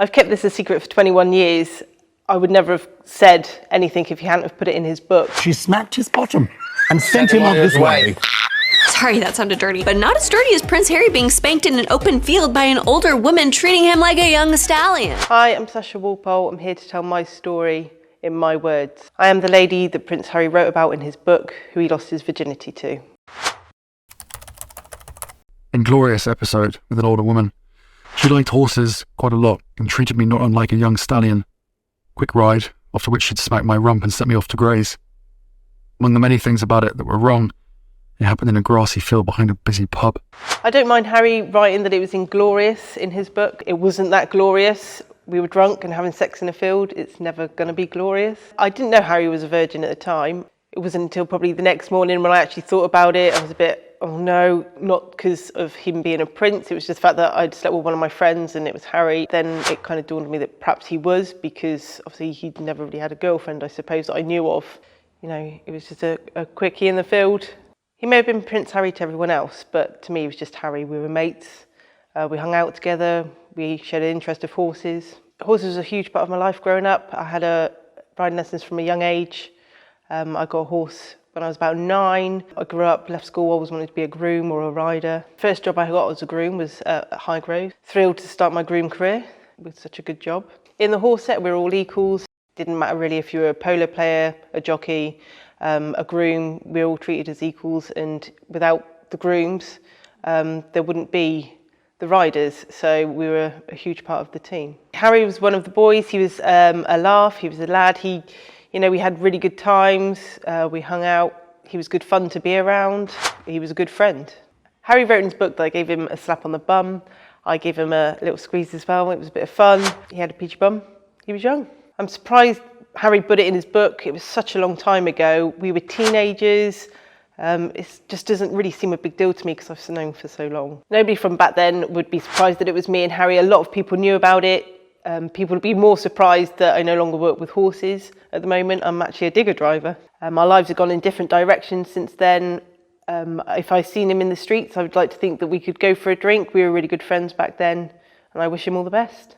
I've kept this a secret for 21 years. I would never have said anything if he hadn't have put it in his book. She smacked his bottom and sent him on his way. Sorry, that sounded dirty, but not as dirty as Prince Harry being spanked in an open field by an older woman treating him like a young stallion. Hi, I'm Sasha Walpole. I'm here to tell my story in my words. I am the lady that Prince Harry wrote about in his book, who he lost his virginity to. Inglorious episode with an older woman. She liked horses quite a lot and treated me not unlike a young stallion. Quick ride, after which she'd smack my rump and set me off to graze. Among the many things about it that were wrong, it happened in a grassy field behind a busy pub. I don't mind Harry writing that it was inglorious in his book. It wasn't that glorious. We were drunk and having sex in a field. It's never going to be glorious. I didn't know Harry was a virgin at the time. It wasn't until probably the next morning when I actually thought about it. I was a bit, oh no, not because of him being a prince. It was just the fact that I'd slept with one of my friends and it was Harry. Then it kind of dawned on me that perhaps he was, because obviously he'd never really had a girlfriend, I suppose, that I knew of. You know, it was just a quickie in the field. He may have been Prince Harry to everyone else, but to me, it was just Harry. We were mates. We hung out together. We shared an interest of horses. Horses was a huge part of my life growing up. I had riding lessons from a young age. I got a horse when I was about 9. I grew up, left school, always wanted to be a groom or a rider. First job I got as a groom was at Highgrove. Thrilled to start my groom career with such a good job. In the horse set, we were all equals. Didn't matter really if you were a polo player, a jockey, a groom. We were all treated as equals, and without the grooms, there wouldn't be the riders, so we were a huge part of the team. Harry was one of the boys. He was a laugh, he was a lad. We had really good times, we hung out. He was good fun to be around. He was a good friend. Harry wrote in his book that I gave him a slap on the bum. I gave him a little squeeze as well. It was a bit of fun. He had a peachy bum. He was young. I'm surprised Harry put it in his book. It was such a long time ago. We were teenagers. It just doesn't really seem a big deal to me because I've known him for so long. Nobody from back then would be surprised that it was me and Harry. A lot of people knew about it. People would be more surprised that I no longer work with horses at the moment. I'm actually a digger driver. Our lives have gone in different directions since then. If I seen him in the streets, I would like to think that we could go for a drink. We were really good friends back then, and I wish him all the best.